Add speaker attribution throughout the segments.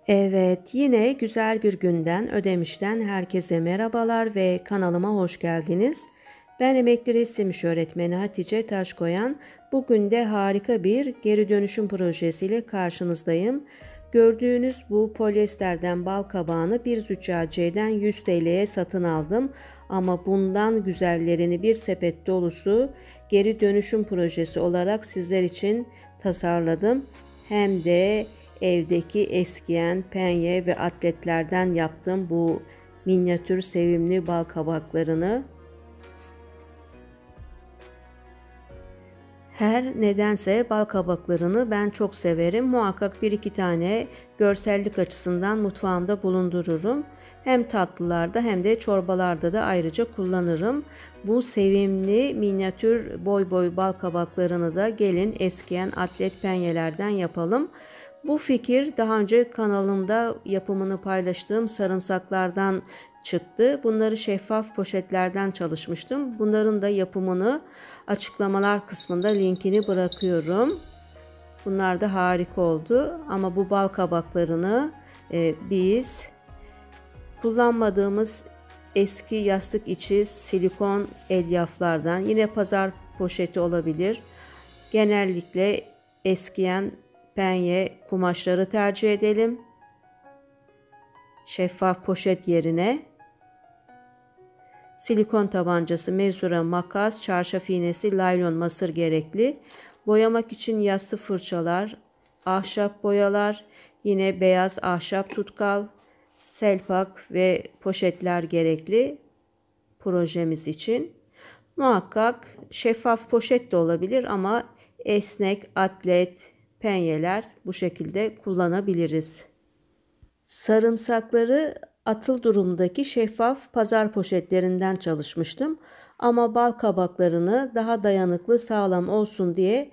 Speaker 1: Evet, yine güzel bir günden Ödemiş'ten herkese merhabalar ve kanalıma hoş geldiniz. Ben emekli resim iş öğretmeni Hatice Taşkoyan. Bugün de harika bir geri dönüşüm projesiyle karşınızdayım. Gördüğünüz bu polyesterden bal kabağını bir züccaciyeden 100 TL'ye satın aldım. Ama bundan güzellerini bir sepet dolusu geri dönüşüm projesi olarak sizler için tasarladım. Hem de evdeki eskiyen penye ve atletlerden yaptığım bu minyatür sevimli bal kabaklarını her nedense bal kabaklarını ben çok severim. Muhakkak bir iki tane görsellik açısından mutfağımda bulundururum. Hem tatlılarda hem de çorbalarda da ayrıca kullanırım. Bu sevimli minyatür boy boy bal kabaklarını da gelin eskiyen atlet penyelerden yapalım. Bu fikir daha önce kanalımda yapımını paylaştığım sarımsaklardan çıktı. Bunları şeffaf poşetlerden çalışmıştım. Bunların da yapımını açıklamalar kısmında linkini bırakıyorum. Bunlar da harika oldu. Ama bu bal kabaklarını biz kullanmadığımız eski yastık içi silikon elyaflardan, yine pazar poşeti olabilir. Genellikle eskiyen penye kumaşları tercih edelim. Şeffaf poşet yerine silikon tabancası, mezura, makas, çarşaf iğnesi, laylon masır gerekli. Boyamak için yassı fırçalar, ahşap boyalar, yine beyaz ahşap tutkal, selpak ve poşetler gerekli projemiz için. Muhakkak şeffaf poşet de olabilir ama esnek atlet, penyeler bu şekilde kullanabiliriz. Sarımsakları atıl durumdaki şeffaf pazar poşetlerinden çalışmıştım. Ama bal kabaklarını daha dayanıklı, sağlam olsun diye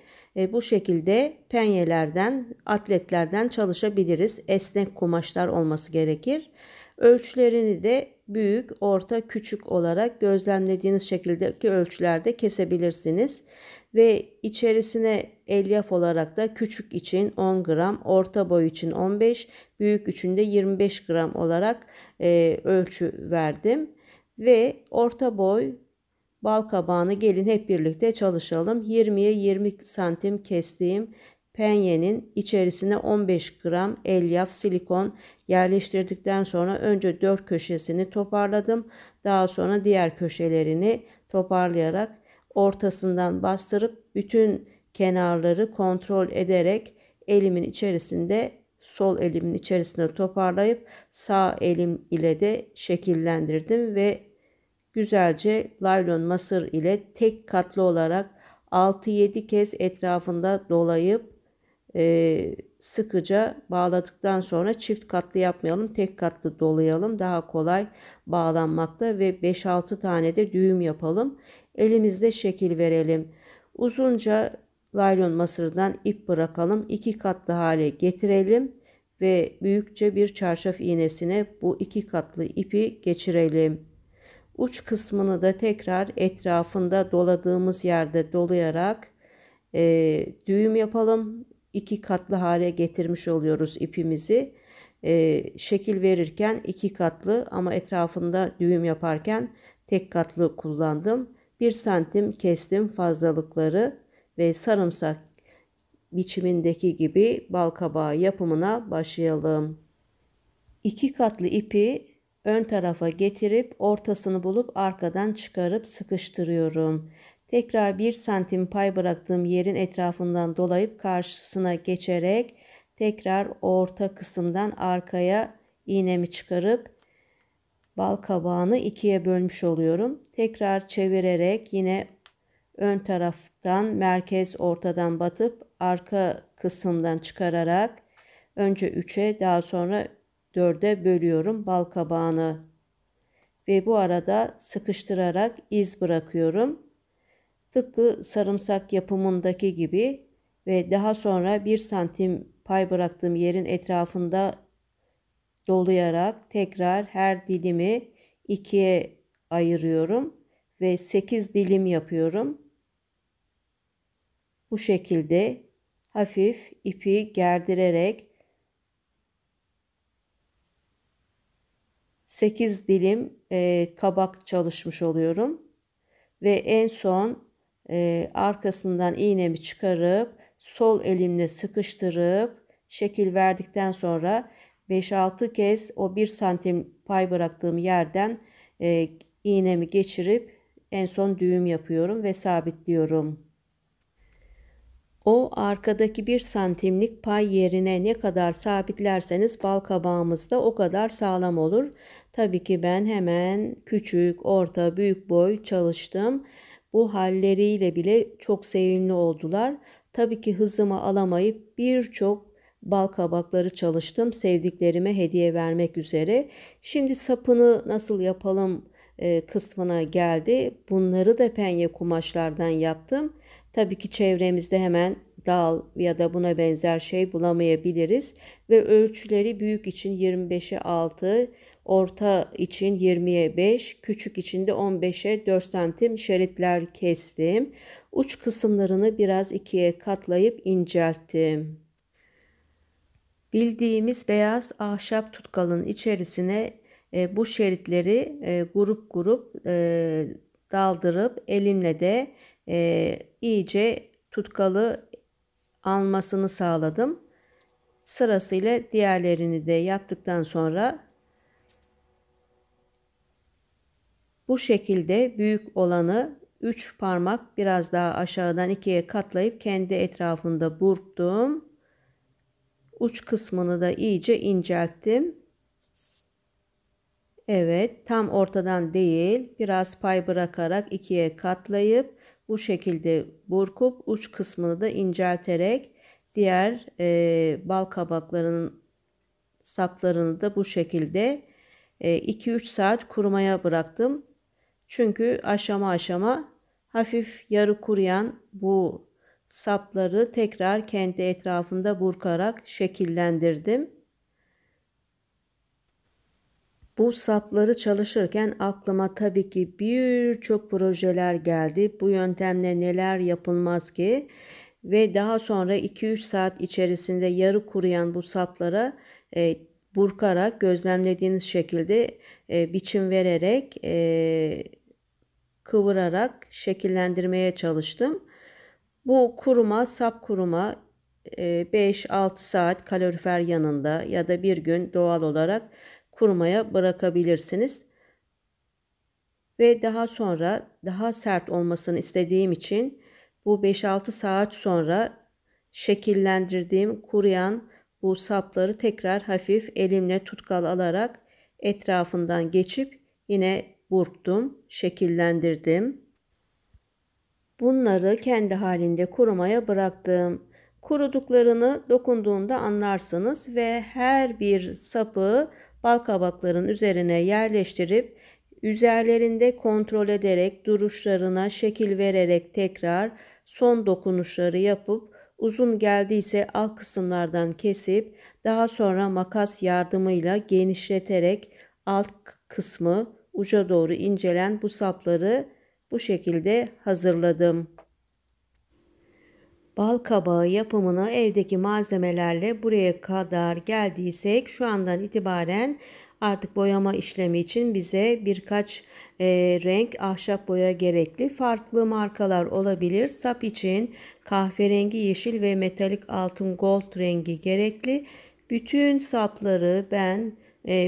Speaker 1: bu şekilde penyelerden, atletlerden çalışabiliriz. Esnek kumaşlar olması gerekir. Ölçülerini de büyük, orta, küçük olarak gözlemlediğiniz şekildeki ölçülerde kesebilirsiniz. Ve içerisine elyaf olarak da küçük için 10 gram, orta boy için 15, büyük için de 25 gram olarak ölçü verdim. Ve orta boy bal kabağını gelin hep birlikte çalışalım. 20'ye 20 santim kestiğim penyenin içerisine 15 gram elyaf silikon yerleştirdikten sonra önce 4 köşesini toparladım. Daha sonra diğer köşelerini toparlayarak ortasından bastırıp bütün kenarları kontrol ederek elimin içerisinde, sol elimin içerisinde toparlayıp sağ elim ile de şekillendirdim ve güzelce laylon masır ile tek katlı olarak 6-7 kez etrafında dolayıp sıkıca bağladıktan sonra çift katlı yapmayalım, tek katlı dolayalım, daha kolay bağlanmakta ve 5-6 tane de düğüm yapalım. Elimizde şekil verelim. Uzunca laylon masırdan ip bırakalım, 2 katlı hale getirelim ve büyükçe bir çarşaf iğnesine bu 2 katlı ipi geçirelim. Uç kısmını da tekrar etrafında doladığımız yerde dolayarak düğüm yapalım. 2 katlı hale getirmiş oluyoruz ipimizi. Şekil verirken 2 katlı ama etrafında düğüm yaparken tek katlı kullandım. 1 santim kestim fazlalıkları ve sarımsak biçimindeki gibi balkabağı yapımına başlayalım. 2 katlı ipi ön tarafa getirip ortasını bulup arkadan çıkarıp sıkıştırıyorum. Tekrar 1 santim pay bıraktığım yerin etrafından dolayıp karşısına geçerek tekrar orta kısımdan arkaya iğnemi çıkarıp bal kabağını ikiye bölmüş oluyorum. Tekrar çevirerek yine ön taraftan merkez ortadan batıp arka kısımdan çıkararak önce 3'e daha sonra 4'e bölüyorum bal kabağını ve bu arada sıkıştırarak iz bırakıyorum. Tıpkı sarımsak yapımındaki gibi ve daha sonra 1 santim pay bıraktığım yerin etrafında dolayarak tekrar her dilimi ikiye ayırıyorum ve 8 dilim yapıyorum. Bu şekilde hafif ipi gerdirerek 8 dilim kabak çalışmış oluyorum. Ve en son arkasından iğnemi çıkarıp sol elimle sıkıştırıp şekil verdikten sonra 5-6 kez o 1 santim pay bıraktığım yerden iğnemi geçirip en son düğüm yapıyorum ve sabitliyorum. O arkadaki 1 santimlik pay yerine ne kadar sabitlerseniz bal kabağımız da o kadar sağlam olur. Tabii ki ben hemen küçük, orta, büyük boy çalıştım. Bu halleriyle bile çok sevimli oldular. Tabii ki hızımı alamayıp birçok bal kabakları çalıştım sevdiklerime hediye vermek üzere. Şimdi sapını nasıl yapalım kısmına geldi. Bunları da penye kumaşlardan yaptım. Tabii ki çevremizde hemen dal ya da buna benzer şey bulamayabiliriz ve ölçüleri büyük için 25'e 6, orta için 20'ye 5, küçük için de 15'e 4 santim şeritler kestim. Uç kısımlarını biraz ikiye katlayıp incelttim. Bildiğimiz beyaz ahşap tutkalın içerisine bu şeritleri grup grup daldırıp elimle de iyice tutkalı almasını sağladım. Sırasıyla diğerlerini de yaptıktan sonra bu şekilde büyük olanı 3 parmak biraz daha aşağıdan ikiye katlayıp kendi etrafında burktum. Uç kısmını da iyice incelttim. Evet, tam ortadan değil, biraz pay bırakarak ikiye katlayıp bu şekilde burkup uç kısmını da incelterek diğer bal kabaklarının saplarını da bu şekilde 2-3 saat kurumaya bıraktım. Çünkü aşama aşama hafif yarı kuruyan bu sapları tekrar kendi etrafında burkarak şekillendirdim. Bu sapları çalışırken aklıma tabii ki birçok projeler geldi. Bu yöntemle neler yapılmaz ki? Ve daha sonra 2-3 saat içerisinde yarı kuruyan bu saplara burkarak gözlemlediğiniz şekilde biçim vererek kıvırarak şekillendirmeye çalıştım. Bu kuruma, sap kuruma 5-6 saat kalorifer yanında ya da bir gün doğal olarak kurumaya bırakabilirsiniz. Ve daha sonra daha sert olmasını istediğim için bu 5-6 saat sonra şekillendirdiğim kuruyan bu sapları tekrar hafif elimle tutkal alarak etrafından geçip yine burktum, şekillendirdim. Bunları kendi halinde kurumaya bıraktım. Kuruduklarını dokunduğunda anlarsınız ve her bir sapı balkabakların üzerine yerleştirip üzerlerinde kontrol ederek duruşlarına şekil vererek tekrar son dokunuşları yapıp uzun geldiyse alt kısımlardan kesip daha sonra makas yardımıyla genişleterek alt kısmı uca doğru incelen bu sapları bu şekilde hazırladım. Bal kabağı yapımını evdeki malzemelerle buraya kadar geldiysek şu andan itibaren artık boyama işlemi için bize birkaç renk ahşap boya gerekli. Farklı markalar olabilir. Sap için kahverengi, yeşil ve metalik altın gold rengi gerekli. Bütün sapları ben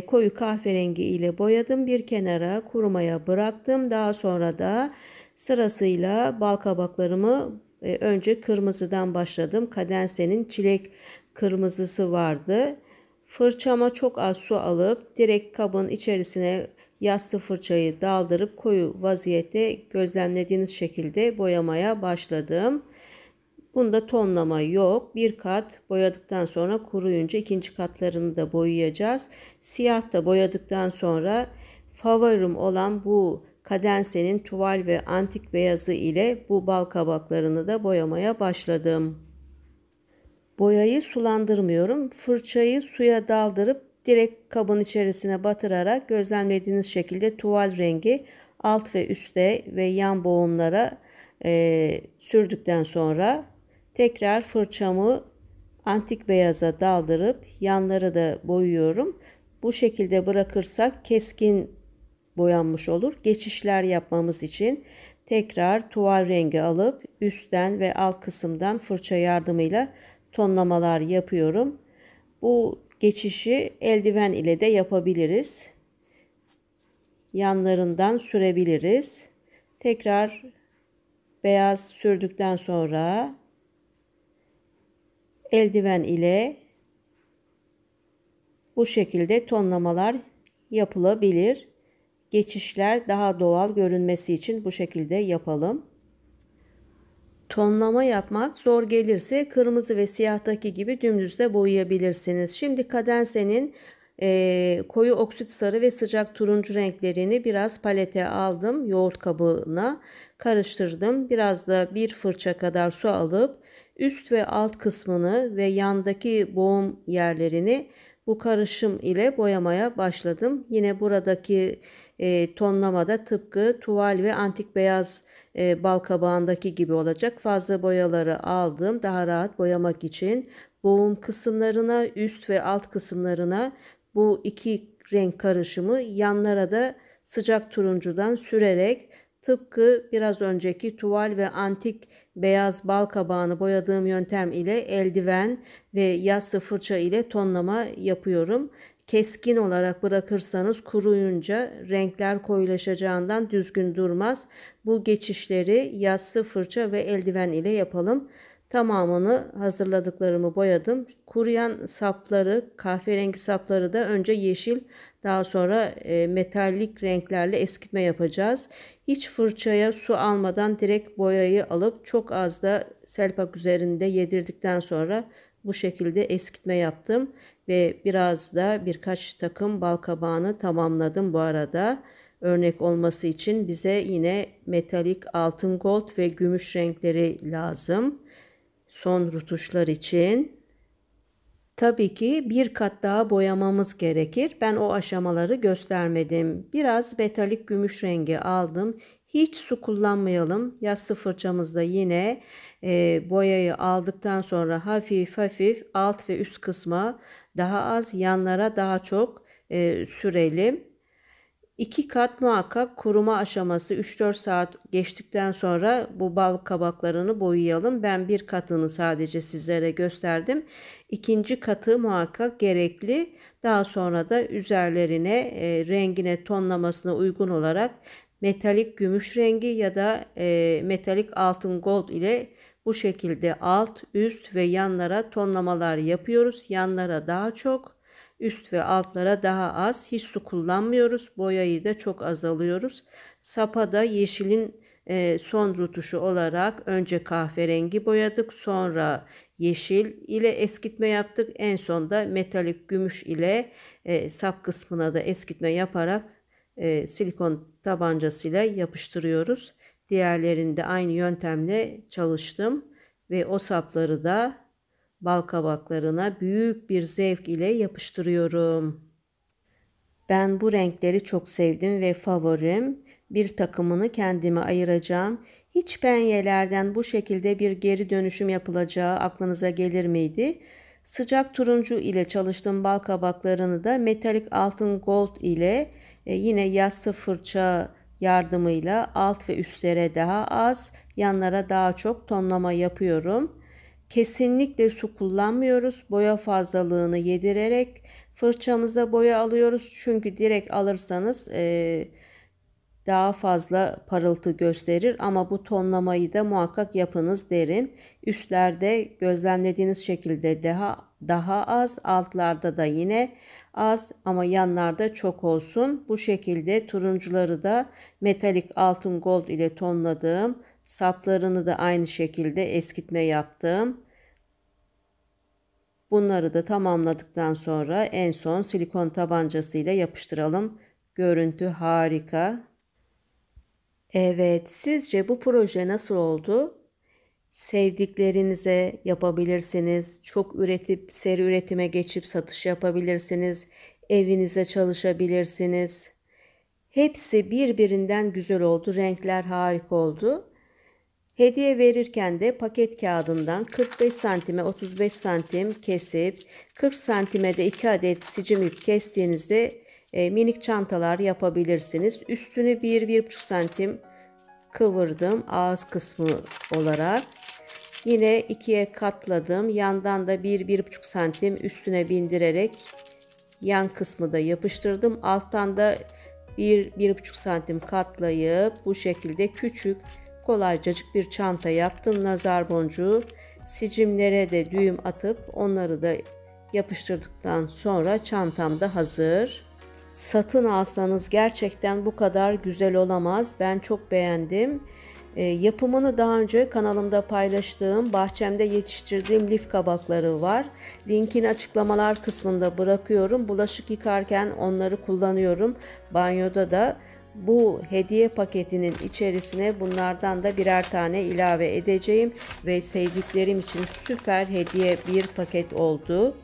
Speaker 1: koyu kahverengi ile boyadım. Bir kenara kurumaya bıraktım. Daha sonra da sırasıyla bal kabaklarımı önce kırmızıdan başladım. Cadence'nin çilek kırmızısı vardı. Fırçama çok az su alıp direkt kabın içerisine yassı fırçayı daldırıp koyu vaziyette gözlemlediğiniz şekilde boyamaya başladım. Bunda tonlama yok. Bir kat boyadıktan sonra kuruyunca ikinci katlarını da boyayacağız. Siyah da boyadıktan sonra favorim olan bu Cadence'nin tuval ve antik beyazı ile bu bal kabaklarını da boyamaya başladım. Boyayı sulandırmıyorum. Fırçayı suya daldırıp direkt kabın içerisine batırarak gözlemlediğiniz şekilde tuval rengi alt ve üste ve yan boğumlara sürdükten sonra tekrar fırçamı antik beyaza daldırıp yanları da boyuyorum. Bu şekilde bırakırsak keskin boyanmış olur. Geçişler yapmamız için tekrar tuval rengi alıp üstten ve alt kısımdan fırça yardımıyla tonlamalar yapıyorum. Bu geçişi eldiven ile de yapabiliriz. Yanlarından sürebiliriz. Tekrar beyaz sürdükten sonra eldiven ile bu şekilde tonlamalar yapılabilir. Geçişler daha doğal görünmesi için bu şekilde yapalım. Tonlama yapmak zor gelirse kırmızı ve siyahtaki gibi dümdüz de boyayabilirsiniz. Şimdi kadensenin koyu oksit sarı ve sıcak turuncu renklerini biraz palete aldım. Yoğurt kabına karıştırdım. Biraz da bir fırça kadar su alıp üst ve alt kısmını ve yandaki boğum yerlerini bu karışım ile boyamaya başladım. Yine buradaki tonlamada tıpkı tuval ve antik beyaz bal kabağındaki gibi olacak. Fazla boyaları aldım daha rahat boyamak için. Boğum kısımlarına, üst ve alt kısımlarına bu iki renk karışımı, yanlara da sıcak turuncudan sürerek tıpkı biraz önceki tuval ve antik beyaz bal kabağını boyadığım yöntem ile eldiven ve yassı fırça ile tonlama yapıyorum. Keskin olarak bırakırsanız kuruyunca renkler koyulaşacağından düzgün durmaz. Bu geçişleri yassı fırça ve eldiven ile yapalım. Tamamını hazırladıklarımı boyadım. Kuruyan sapları, kahverengi sapları da önce yeşil, daha sonra metalik renklerle eskitme yapacağız. Hiç fırçaya su almadan direkt boyayı alıp çok az da selpak üzerinde yedirdikten sonra bu şekilde eskitme yaptım ve biraz da birkaç takım bal kabağını tamamladım bu arada. Örnek olması için bize yine metalik altın gold ve gümüş renkleri lazım. Son rutuşlar için. Tabii ki bir kat daha boyamamız gerekir. Ben o aşamaları göstermedim. Biraz metalik gümüş rengi aldım. Hiç su kullanmayalım. Yassı fırçamızda yine boyayı aldıktan sonra hafif hafif alt ve üst kısma daha az, yanlara daha çok sürelim. 2 kat muhakkak kuruma aşaması 3-4 saat geçtikten sonra bu bal kabaklarını boyayalım. Ben bir katını sadece sizlere gösterdim. İkinci katı muhakkak gerekli. Daha sonra da üzerlerine rengine, tonlamasına uygun olarak metalik gümüş rengi ya da metalik altın gold ile bu şekilde alt, üst ve yanlara tonlamalar yapıyoruz. Yanlara daha çok, üst ve altlara daha az. Hiç su kullanmıyoruz. Boyayı da çok azalıyoruz. Sapa da yeşilin son rutuşu olarak önce kahverengi boyadık. Sonra yeşil ile eskitme yaptık. En son da metalik gümüş ile sap kısmına da eskitme yaparak silikon tabancasıyla yapıştırıyoruz. Diğerlerinde aynı yöntemle çalıştım ve o sapları da bal kabaklarına büyük bir zevk ile yapıştırıyorum. Ben bu renkleri çok sevdim ve favorim. Bir takımını kendime ayıracağım. Hiç penyelerden bu şekilde bir geri dönüşüm yapılacağı aklınıza gelir miydi? Sıcak turuncu ile çalıştığım bal kabaklarını da metalik altın gold ile yine yassı fırça yardımıyla alt ve üstlere daha az, yanlara daha çok tonlama yapıyorum. Kesinlikle su kullanmıyoruz. Boya fazlalığını yedirerek fırçamıza boya alıyoruz. Çünkü direkt alırsanız daha fazla parıltı gösterir. Ama bu tonlamayı da muhakkak yapınız derim. Üstlerde gözlemlediğiniz şekilde daha az, altlarda da yine az ama yanlarda çok olsun. Bu şekilde turuncuları da metalik altın gold ile tonladım. Saplarını da aynı şekilde eskitme yaptım. Bunları da tamamladıktan sonra en son silikon tabancasıyla yapıştıralım. Görüntü harika. Evet, sizce bu proje nasıl oldu? Sevdiklerinize yapabilirsiniz. Çok üretip seri üretime geçip satış yapabilirsiniz. Evinize çalışabilirsiniz. Hepsi birbirinden güzel oldu. Renkler harika oldu. Hediye verirken de paket kağıdından 45 santime 35 santim kesip 40 santime de 2 adet sicim ip kestiğinizde minik çantalar yapabilirsiniz. Üstünü 1-1,5 santim kıvırdım ağız kısmı olarak. Yine ikiye katladım. Yandan da 1-1,5 santim üstüne bindirerek yan kısmı da yapıştırdım. Alttan da 1-1,5 santim katlayıp bu şekilde küçük kolaycacık bir çanta yaptım. Nazar boncuğu, sicimlere de düğüm atıp onları da yapıştırdıktan sonra çantam da hazır. Satın alsanız gerçekten bu kadar güzel olamaz. Ben çok beğendim. Yapımını daha önce kanalımda paylaştığım, bahçemde yetiştirdiğim lif kabakları var. Linkini açıklamalar kısmında bırakıyorum. Bulaşık yıkarken onları kullanıyorum. Banyoda da bu hediye paketinin içerisine bunlardan da birer tane ilave edeceğim. Ve sevdiklerim için süper hediye bir paket oldu.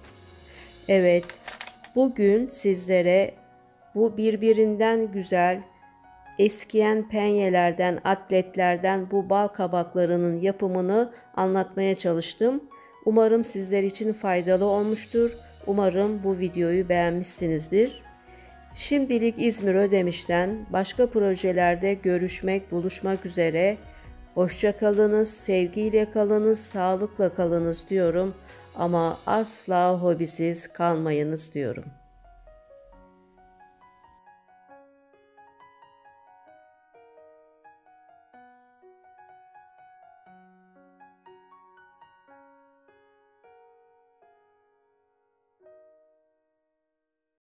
Speaker 1: Evet, bugün sizlere bu birbirinden güzel eskiyen penyelerden, atletlerden bu bal kabaklarının yapımını anlatmaya çalıştım. Umarım sizler için faydalı olmuştur. Umarım bu videoyu beğenmişsinizdir. Şimdilik İzmir Ödemiş'ten başka projelerde buluşmak üzere. Hoşça kalınız, sevgiyle kalınız, sağlıkla kalınız diyorum ama asla hobisiz kalmayınız diyorum.